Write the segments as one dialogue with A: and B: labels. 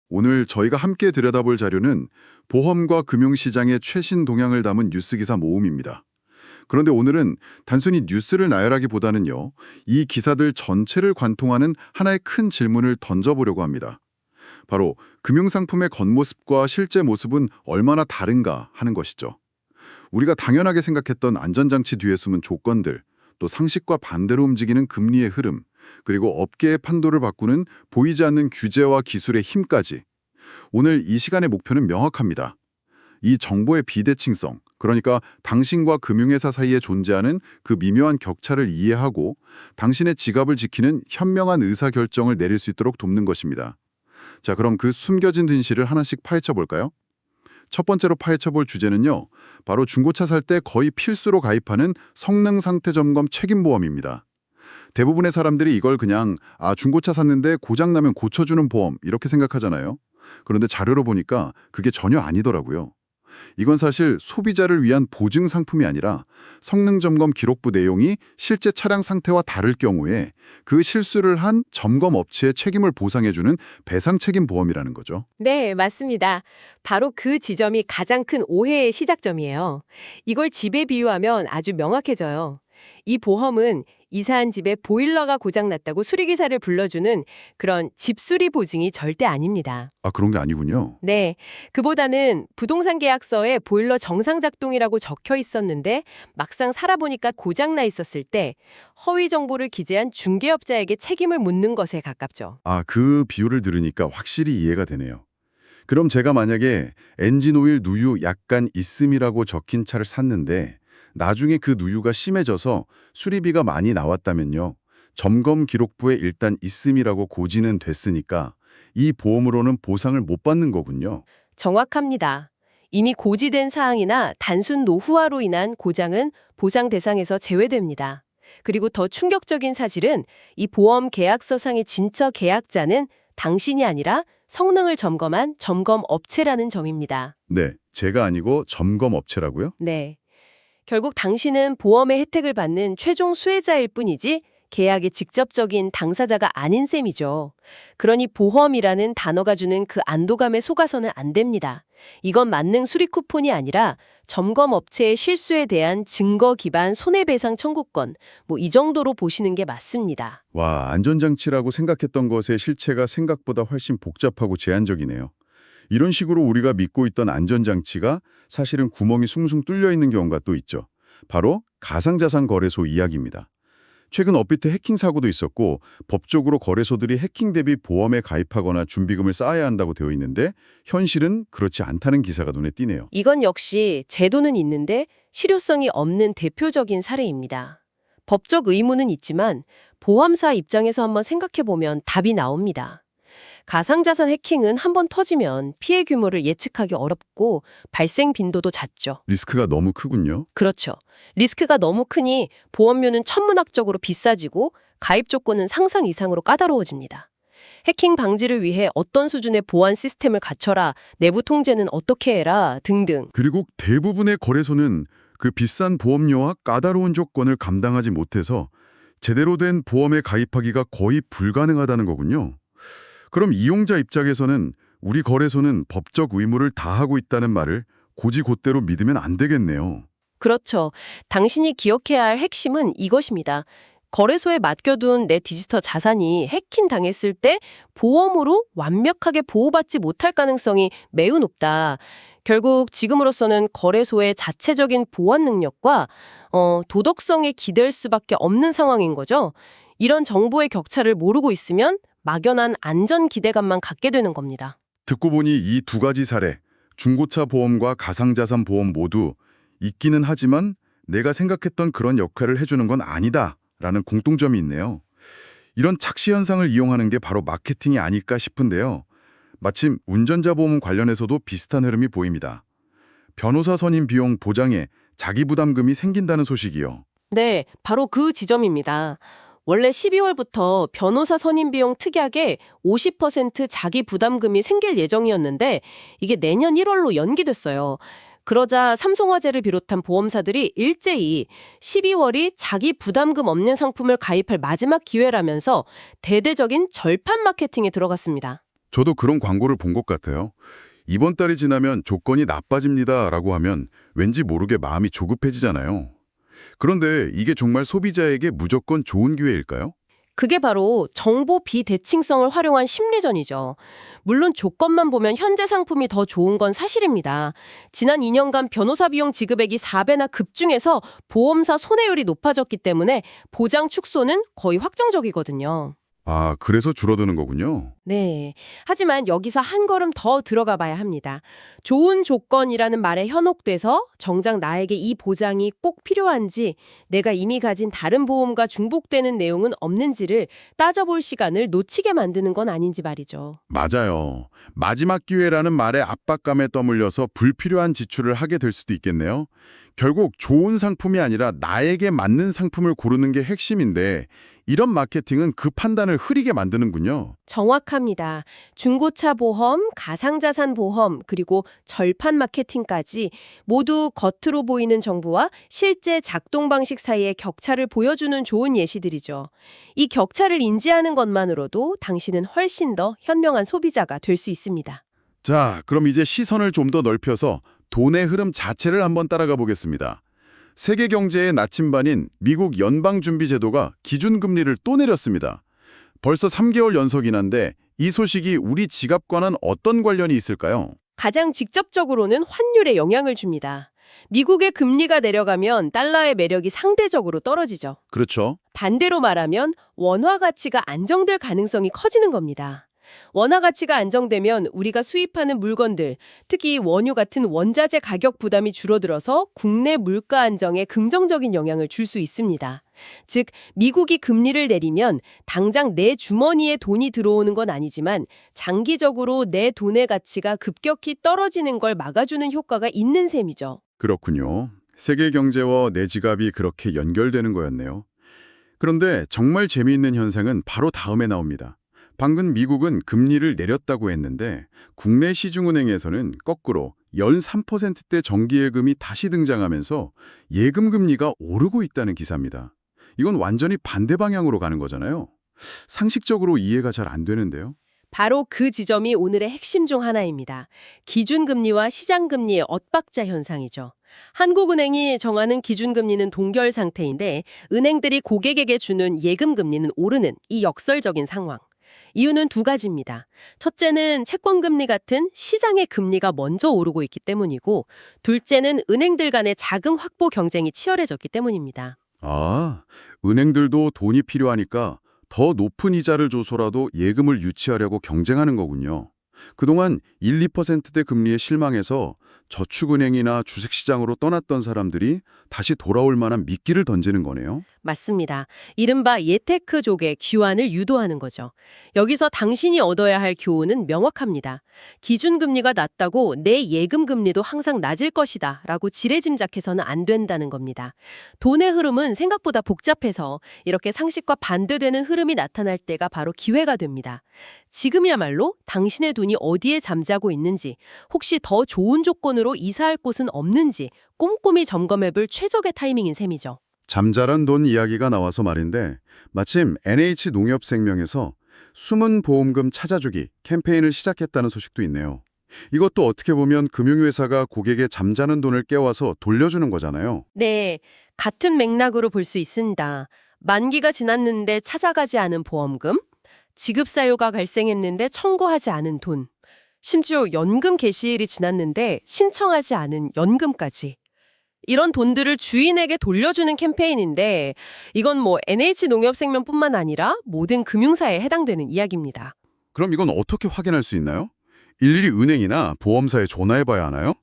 A: 오늘 저희가 함께 들여다볼 자료는 보험과 금융시장의 최신 동향을 담은 뉴스 기사 모음입니다. 그런데 오늘은 단순히 뉴스를 나열하기보다는요, 이 기사들 전체를 관통하는 하나의 큰 질문을 던져보려고 합니다. 바로 금융상품의 겉모습과 실제 모습은 얼마나 다른가 하는 것이죠. 우리가 당연하게 생각했던 안전장치 뒤에 숨은 조건들, 또 상식과 반대로 움직이는 금리의 흐름, 그리고 업계의 판도를 바꾸는 보이지 않는 규제와 기술의 힘까지. 오늘 이 시간의 목표는 명확합니다. 이 정보의 비대칭성, 그러니까 당신과 금융회사 사이에 존재하는 그 미묘한 격차를 이해하고 당신의 지갑을 지키는 현명한 의사결정을 내릴 수 있도록 돕는 것입니다. 자, 그럼 그 숨겨진 진실을 하나씩 파헤쳐 볼까요? 첫 번째로 파헤쳐볼 주제는요, 바로 중고차 살 때 거의 필수로 가입하는 성능 상태 점검 책임보험입니다. 대부분의 사람들이 이걸 그냥 중고차 샀는데 고장나면 고쳐주는 보험 이렇게 생각하잖아요. 그런데 자료로 보니까 그게 전혀 아니더라고요. 이건 사실 소비자를 위한 보증 상품이 아니라 성능 점검 기록부 내용이 실제 차량 상태와 다를 경우에 그 실수를 한 점검 업체의 책임을 보상해주는 배상 책임 보험이라는 거죠.
B: 네, 맞습니다. 바로 그 지점이 가장 큰 오해의 시작점이에요. 이걸 집에 비유하면 아주 명확해져요. 이 보험은 이사한 집에 보일러가 고장났다고 수리기사를 불러주는 그런 집수리 보증이 절대 아닙니다.
A: 그런 게 아니군요.
B: 네, 그보다는 부동산 계약서에 보일러 정상 작동이라고 적혀 있었는데 막상 살아보니까 고장나 있었을 때 허위 정보를 기재한 중개업자에게 책임을 묻는 것에 가깝죠.
A: 그 비유를 들으니까 확실히 이해가 되네요. 그럼 제가 만약에 엔진 오일 누유 약간 있음이라고 적힌 차를 샀는데 나중에 그 누유가 심해져서 수리비가 많이 나왔다면요. 점검 기록부에 일단 있음이라고 고지는 됐으니까 이 보험으로는 보상을 못 받는 거군요.
B: 정확합니다. 이미 고지된 사항이나 단순 노후화로 인한 고장은 보상 대상에서 제외됩니다. 그리고 더 충격적인 사실은 이 보험 계약서상의 진짜 계약자는 당신이 아니라 성능을 점검한 점검 업체라는 점입니다.
A: 네, 제가 아니고 점검 업체라고요?
B: 네. 결국 당신은 보험의 혜택을 받는 최종 수혜자일 뿐이지 계약의 직접적인 당사자가 아닌 셈이죠. 그러니 보험이라는 단어가 주는 그 안도감에 속아서는 안 됩니다. 이건 만능 수리 쿠폰이 아니라 점검 업체의 실수에 대한 증거 기반 손해배상 청구권, 이 정도로 보시는 게 맞습니다.
A: 와, 안전장치라고 생각했던 것의 실체가 생각보다 훨씬 복잡하고 제한적이네요. 이런 식으로 우리가 믿고 있던 안전장치가 사실은 구멍이 숭숭 뚫려 있는 경우가 또 있죠. 바로 가상자산 거래소 이야기입니다. 최근 업비트 해킹 사고도 있었고 법적으로 거래소들이 해킹 대비 보험에 가입하거나 준비금을 쌓아야 한다고 되어 있는데 현실은 그렇지 않다는 기사가 눈에 띄네요.
B: 이건 역시 제도는 있는데 실효성이 없는 대표적인 사례입니다. 법적 의무는 있지만 보험사 입장에서 한번 생각해보면 답이 나옵니다. 가상자산 해킹은 한번 터지면 피해 규모를 예측하기 어렵고 발생 빈도도 잦죠.
A: 리스크가 너무 크군요.
B: 그렇죠. 리스크가 너무 크니 보험료는 천문학적으로 비싸지고 가입 조건은 상상 이상으로 까다로워집니다. 해킹 방지를 위해 어떤 수준의 보안 시스템을 갖춰라, 내부 통제는 어떻게 해라 등등.
A: 그리고 대부분의 거래소는 그 비싼 보험료와 까다로운 조건을 감당하지 못해서 제대로 된 보험에 가입하기가 거의 불가능하다는 거군요. 그럼 이용자 입장에서는 우리 거래소는 법적 의무를 다하고 있다는 말을 곧이곧대로 믿으면 안 되겠네요.
B: 그렇죠. 당신이 기억해야 할 핵심은 이것입니다. 거래소에 맡겨둔 내 디지털 자산이 해킹 당했을 때 보험으로 완벽하게 보호받지 못할 가능성이 매우 높다. 결국 지금으로서는 거래소의 자체적인 보안 능력과 도덕성에 기댈 수밖에 없는 상황인 거죠. 이런 정보의 격차를 모르고 있으면 막연한 안전 기대감만 갖게 되는 겁니다.
A: 듣고 보니 이 두 가지 사례, 중고차 보험과 가상자산 보험 모두 있기는 하지만 내가 생각했던 그런 역할을 해주는 건 아니다라는 공통점이 있네요. 이런 착시 현상을 이용하는 게 바로 마케팅이 아닐까 싶은데요. 마침 운전자 보험 관련해서도 비슷한 흐름이 보입니다. 변호사 선임 비용 보장에 자기 부담금이 생긴다는 소식이요.
B: 네, 바로 그 지점입니다. 원래 12월부터 변호사 선임 비용 특약에 50% 자기 부담금이 생길 예정이었는데 이게 내년 1월로 연기됐어요. 그러자 삼성화재를 비롯한 보험사들이 일제히 12월이 자기 부담금 없는 상품을 가입할 마지막 기회라면서 대대적인 절판 마케팅에 들어갔습니다.
A: 저도 그런 광고를 본 것 같아요. 이번 달이 지나면 조건이 나빠집니다라고 하면 왠지 모르게 마음이 조급해지잖아요. 그런데 이게 정말 소비자에게 무조건 좋은 기회일까요?
B: 그게 바로 정보 비대칭성을 활용한 심리전이죠. 물론 조건만 보면 현재 상품이 더 좋은 건 사실입니다. 지난 2년간 변호사 비용 지급액이 4배나 급증해서 보험사 손해율이 높아졌기 때문에 보장 축소는 거의 확정적이거든요.
A: 아, 그래서 줄어드는 거군요.
B: 네. 하지만 여기서 한 걸음 더 들어가 봐야 합니다. 좋은 조건이라는 말에 현혹돼서 정작 나에게 이 보장이 꼭 필요한지, 내가 이미 가진 다른 보험과 중복되는 내용은 없는지를 따져볼 시간을 놓치게 만드는 건 아닌지 말이죠.
A: 맞아요. 마지막 기회라는 말에 압박감에 떠밀려서 불필요한 지출을 하게 될 수도 있겠네요. 결국 좋은 상품이 아니라 나에게 맞는 상품을 고르는 게 핵심인데 이런 마케팅은 그 판단을 흐리게 만드는군요.
B: 정확합니다. 중고차 보험, 가상자산 보험, 그리고 절판 마케팅까지 모두 겉으로 보이는 정보와 실제 작동 방식 사이의 격차를 보여주는 좋은 예시들이죠. 이 격차를 인지하는 것만으로도 당신은 훨씬 더 현명한 소비자가 될 수 있습니다.
A: 자, 그럼 이제 시선을 좀 더 넓혀서 돈의 흐름 자체를 한번 따라가 보겠습니다. 세계 경제의 나침반인 미국 연방준비제도가 기준금리를 또 내렸습니다. 벌써 3개월 연속이난데 이 소식이 우리 지갑과는 어떤 관련이 있을까요?
B: 가장 직접적으로는 환율에 영향을 줍니다. 미국의 금리가 내려가면 달러의 매력이 상대적으로 떨어지죠.
A: 그렇죠.
B: 반대로 말하면 원화 가치가 안정될 가능성이 커지는 겁니다. 원화 가치가 안정되면 우리가 수입하는 물건들, 특히 원유 같은 원자재 가격 부담이 줄어들어서 국내 물가 안정에 긍정적인 영향을 줄 수 있습니다. 즉, 미국이 금리를 내리면 당장 내 주머니에 돈이 들어오는 건 아니지만 장기적으로 내 돈의 가치가 급격히 떨어지는 걸 막아주는 효과가 있는 셈이죠.
A: 그렇군요. 세계 경제와 내 지갑이 그렇게 연결되는 거였네요. 그런데 정말 재미있는 현상은 바로 다음에 나옵니다. 방금 미국은 금리를 내렸다고 했는데 국내 시중은행에서는 거꾸로 연 3%대 정기예금이 다시 등장하면서 예금 금리가 오르고 있다는 기사입니다. 이건 완전히 반대 방향으로 가는 거잖아요. 상식적으로 이해가 잘 안 되는데요.
B: 바로 그 지점이 오늘의 핵심 중 하나입니다. 기준금리와 시장금리의 엇박자 현상이죠. 한국은행이 정하는 기준금리는 동결 상태인데 은행들이 고객에게 주는 예금금리는 오르는 이 역설적인 상황. 이유는 두 가지입니다. 첫째는 채권금리 같은 시장의 금리가 먼저 오르고 있기 때문이고, 둘째는 은행들 간의 자금 확보 경쟁이 치열해졌기 때문입니다.
A: 아, 은행들도 돈이 필요하니까 더 높은 이자를 줘서라도 예금을 유치하려고 경쟁하는 거군요. 그동안 1, 2%대 금리에 실망해서 저축은행이나 주식시장으로 떠났던 사람들이 다시 돌아올 만한 미끼를 던지는 거네요.
B: 맞습니다. 이른바 예테크족의 귀환을 유도하는 거죠. 여기서 당신이 얻어야 할 교훈은 명확합니다. 기준금리가 낮다고 내 예금금리도 항상 낮을 것이다 라고 지레짐작해서는 안 된다는 겁니다. 돈의 흐름은 생각보다 복잡해서 이렇게 상식과 반대되는 흐름이 나타날 때가 바로 기회가 됩니다. 지금이야말로 당신의 돈이 어디에 잠자고 있는지, 혹시 더 좋은 조건으로 이사할 곳은 없는지 꼼꼼히 점검해볼 최적의 타이밍인 셈이죠.
A: 잠자란 돈 이야기가 나와서 말인데 마침 NH농협생명에서 숨은 보험금 찾아주기 캠페인을 시작했다는 소식도 있네요. 이것도 어떻게 보면 금융회사가 고객의 잠자는 돈을 깨워서 돌려주는 거잖아요.
B: 네, 같은 맥락으로 볼 수 있습니다. 만기가 지났는데 찾아가지 않은 보험금, 지급 사유가 발생했는데 청구하지 않은 돈, 심지어 연금 개시일이 지났는데 신청하지 않은 연금까지. 이런 돈들을 주인에게 돌려주는 캠페인인데 이건 NH농협생명뿐만 아니라 모든 금융사에 해당되는 이야기입니다.
A: 그럼 이건 어떻게 확인할 수 있나요? 일일이 은행이나 보험사에 전화해봐야 하나요?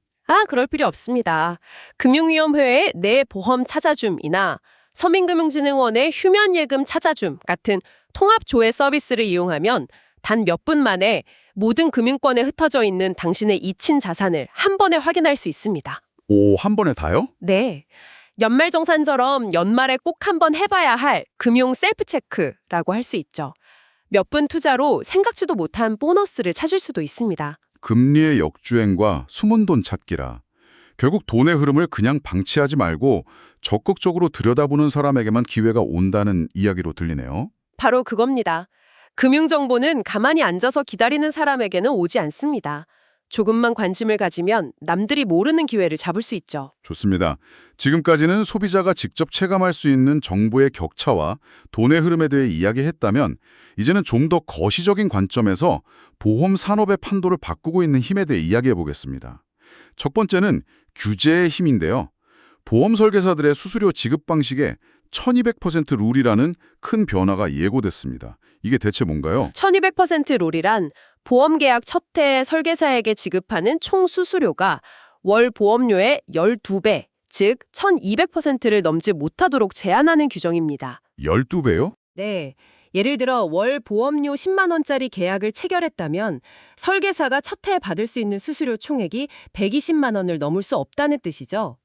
B: 그럴 필요 없습니다. 금융위험회의 내 보험 찾아줌이나 서민금융진흥원의 휴면예금 찾아줌 같은 통합조회 서비스를 이용하면 단 몇 분 만에 모든 금융권에 흩어져 있는 당신의 이친 자산을 한 번에 확인할 수 있습니다.
A: 오, 한 번에 다요?
B: 네. 연말정산처럼 연말에 꼭 한번 해봐야 할 금융 셀프체크라고 할 수 있죠. 몇 분 투자로 생각지도 못한 보너스를 찾을 수도 있습니다.
A: 금리의 역주행과 숨은 돈 찾기라. 결국 돈의 흐름을 그냥 방치하지 말고 적극적으로 들여다보는 사람에게만 기회가 온다는 이야기로 들리네요.
B: 바로 그겁니다. 금융정보는 가만히 앉아서 기다리는 사람에게는 오지 않습니다. 조금만 관심을 가지면 남들이 모르는 기회를 잡을 수 있죠.
A: 좋습니다. 지금까지는 소비자가 직접 체감할 수 있는 정보의 격차와 돈의 흐름에 대해 이야기했다면 이제는 좀 더 거시적인 관점에서 보험 산업의 판도를 바꾸고 있는 힘에 대해 이야기해 보겠습니다. 첫 번째는 규제의 힘인데요. 보험 설계사들의 수수료 지급 방식에 1200% 룰이라는 큰 변화가 예고됐습니다. 이게 대체 뭔가요?
B: 1200% 룰이란 보험계약 첫 해 설계사에게 지급하는 총 수수료가 월 보험료의 12배, 즉 1200%를 넘지 못하도록 제한하는 규정입니다.
A: 12배요?
B: 네. 예를 들어 월 보험료 10만 원짜리 계약을 체결했다면 설계사가 첫 해 받을 수 있는 수수료 총액이 120만 원을 넘을 수 없다는 뜻이죠.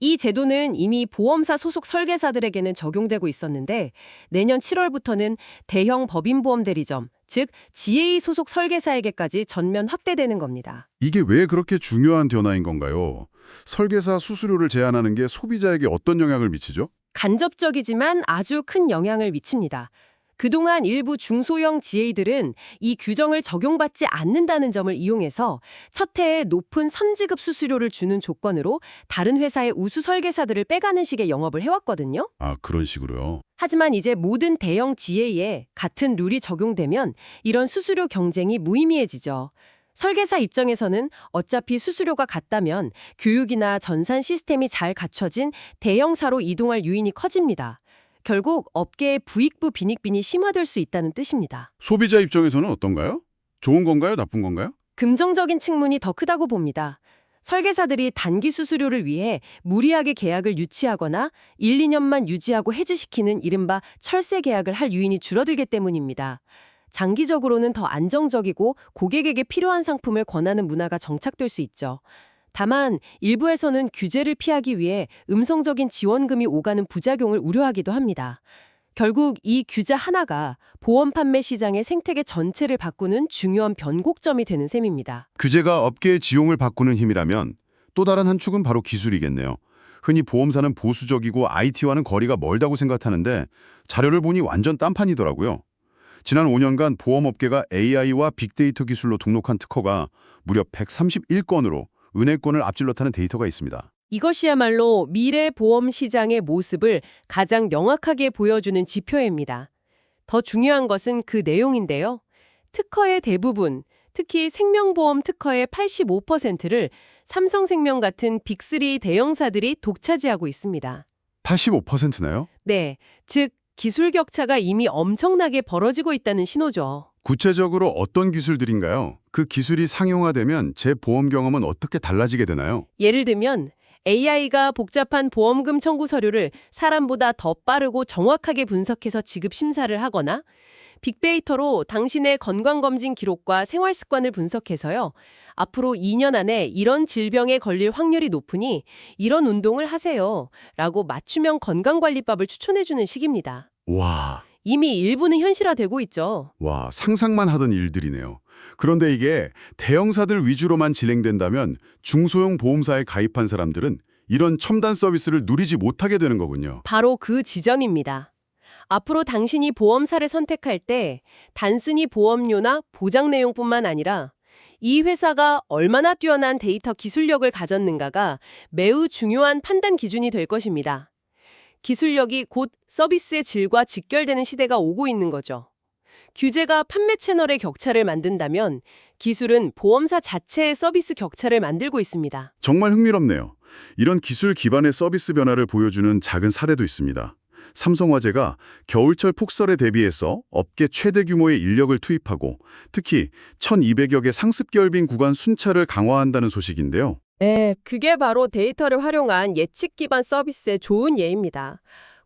B: 이 제도는 이미 보험사 소속 설계사들에게는 적용되고 있었는데 내년 7월부터는 대형 법인보험 대리점, 즉 GA 소속 설계사에게까지 전면 확대되는 겁니다.
A: 이게 왜 그렇게 중요한 변화인 건가요? 설계사 수수료를 제한하는 게 소비자에게 어떤 영향을 미치죠?
B: 간접적이지만 아주 큰 영향을 미칩니다. 그동안 일부 중소형 GA들은 이 규정을 적용받지 않는다는 점을 이용해서 첫 해에 높은 선지급 수수료를 주는 조건으로 다른 회사의 우수 설계사들을 빼가는 식의 영업을 해왔거든요.
A: 아, 그런 식으로요.
B: 하지만 이제 모든 대형 GA에 같은 룰이 적용되면 이런 수수료 경쟁이 무의미해지죠. 설계사 입장에서는 어차피 수수료가 같다면 교육이나 전산 시스템이 잘 갖춰진 대형사로 이동할 유인이 커집니다. 결국 업계의 부익부 빈익빈이 심화될 수 있다는 뜻입니다.
A: 소비자 입장에서는 어떤가요? 좋은 건가요? 나쁜 건가요?
B: 긍정적인 측면이 더 크다고 봅니다. 설계사들이 단기 수수료를 위해 무리하게 계약을 유치하거나 1, 2년만 유지하고 해지시키는 이른바 철새 계약을 할 유인이 줄어들기 때문입니다. 장기적으로는 더 안정적이고 고객에게 필요한 상품을 권하는 문화가 정착될 수 있죠. 다만 일부에서는 규제를 피하기 위해 음성적인 지원금이 오가는 부작용을 우려하기도 합니다. 결국 이 규제 하나가 보험 판매 시장의 생태계 전체를 바꾸는 중요한 변곡점이 되는 셈입니다.
C: 규제가 업계의 지용을 바꾸는 힘이라면 또 다른 한 축은 바로 기술이겠네요. 흔히 보험사는 보수적이고 IT와는 거리가 멀다고 생각하는데 자료를 보니 완전 딴판이더라고요. 지난 5년간 보험업계가 AI와 빅데이터 기술로 등록한 특허가 무려 131건으로 은행권을 앞질렀다는 데이터가 있습니다.
B: 이것이야말로 미래 보험 시장의 모습을 가장 명확하게 보여주는 지표입니다. 더 중요한 것은 그 내용인데요. 특허의 대부분, 특히 생명보험 특허의 85%를 삼성생명 같은 빅3 대형사들이 독차지하고 있습니다.
C: 85%나요?
B: 네, 즉 기술 격차가 이미 엄청나게 벌어지고 있다는 신호죠.
C: 구체적으로 어떤 기술들인가요? 그 기술이 상용화되면 제 보험 경험은 어떻게 달라지게 되나요?
B: 예를 들면 AI가 복잡한 보험금 청구 서류를 사람보다 더 빠르고 정확하게 분석해서 지급 심사를 하거나 빅데이터로 당신의 건강검진 기록과 생활 습관을 분석해서요. 앞으로 2년 안에 이런 질병에 걸릴 확률이 높으니 이런 운동을 하세요. 라고 맞춤형 건강관리법을 추천해주는 식입니다.
C: 와,
B: 이미 일부는 현실화되고 있죠.
C: 상상만 하던 일들이네요. 그런데 이게 대형사들 위주로만 진행된다면 중소형 보험사에 가입한 사람들은 이런 첨단 서비스를 누리지 못하게 되는 거군요.
B: 바로 그 지점입니다. 앞으로 당신이 보험사를 선택할 때 단순히 보험료나 보장 내용뿐만 아니라 이 회사가 얼마나 뛰어난 데이터 기술력을 가졌는가가 매우 중요한 판단 기준이 될 것입니다. 기술력이 곧 서비스의 질과 직결되는 시대가 오고 있는 거죠. 규제가 판매 채널의 격차를 만든다면 기술은 보험사 자체의 서비스 격차를 만들고 있습니다.
A: 정말 흥미롭네요. 이런 기술 기반의 서비스 변화를 보여주는 작은 사례도 있습니다. 삼성화재가 겨울철 폭설에 대비해서 업계 최대 규모의 인력을 투입하고 특히 1,200여 개 상습 결빙 구간 순차를 강화한다는 소식인데요.
B: 네, 그게 바로 데이터를 활용한 예측 기반 서비스의 좋은 예입니다.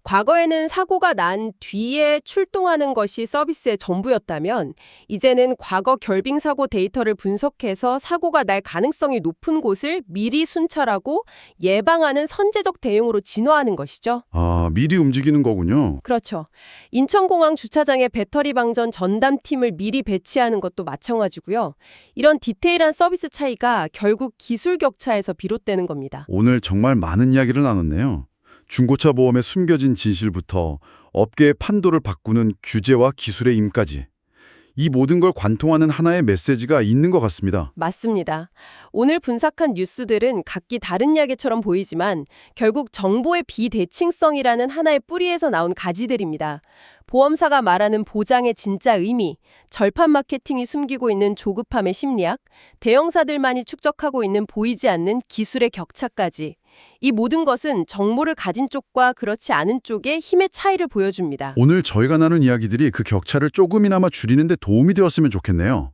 B: 과거에는 사고가 난 뒤에 출동하는 것이 서비스의 전부였다면 이제는 과거 결빙 사고 데이터를 분석해서 사고가 날 가능성이 높은 곳을 미리 순찰하고 예방하는 선제적 대응으로 진화하는 것이죠.
A: 아, 미리 움직이는 거군요.
B: 그렇죠. 인천공항 주차장에 배터리 방전 전담팀을 미리 배치하는 것도 마찬가지고요. 이런 디테일한 서비스 차이가 결국 기술 격차에서 비롯되는 겁니다.
A: 오늘 정말 많은 이야기를 나눴네요. 중고차 보험의 숨겨진 진실부터 업계의 판도를 바꾸는 규제와 기술의 힘까지 이 모든 걸 관통하는 하나의 메시지가 있는 것 같습니다.
B: 맞습니다. 오늘 분석한 뉴스들은 각기 다른 이야기처럼 보이지만 결국 정보의 비대칭성이라는 하나의 뿌리에서 나온 가지들입니다. 보험사가 말하는 보장의 진짜 의미, 절판 마케팅이 숨기고 있는 조급함의 심리학, 대형사들만이 축적하고 있는 보이지 않는 기술의 격차까지. 이 모든 것은 정보를 가진 쪽과 그렇지 않은 쪽의 힘의 차이를 보여줍니다.
A: 오늘 저희가 나눈 이야기들이 그 격차를 조금이나마 줄이는 데 도움이 되었으면 좋겠네요.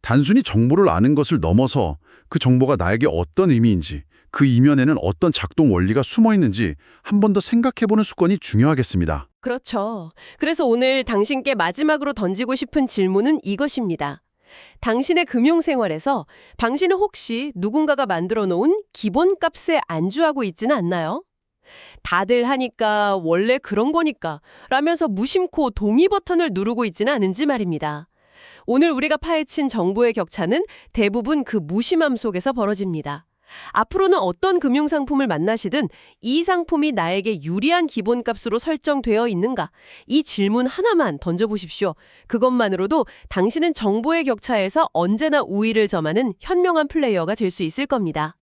A: 단순히 정보를 아는 것을 넘어서 그 정보가 나에게 어떤 의미인지, 그 이면에는 어떤 작동 원리가 숨어 있는지 한 번 더 생각해보는 습관이 중요하겠습니다.
B: 그렇죠. 그래서 오늘 당신께 마지막으로 던지고 싶은 질문은 이것입니다. 당신의 금융생활에서 당신은 혹시 누군가가 만들어 놓은 기본값에 안주하고 있지는 않나요? 다들 하니까 원래 그런 거니까 라면서 무심코 동의 버튼을 누르고 있지는 않은지 말입니다. 오늘 우리가 파헤친 정보의 격차는 대부분 그 무심함 속에서 벌어집니다. 앞으로는 어떤 금융상품을 만나시든 이 상품이 나에게 유리한 기본값으로 설정되어 있는가? 이 질문 하나만 던져보십시오. 그것만으로도 당신은 정보의 격차에서 언제나 우위를 점하는 현명한 플레이어가 될 수 있을 겁니다.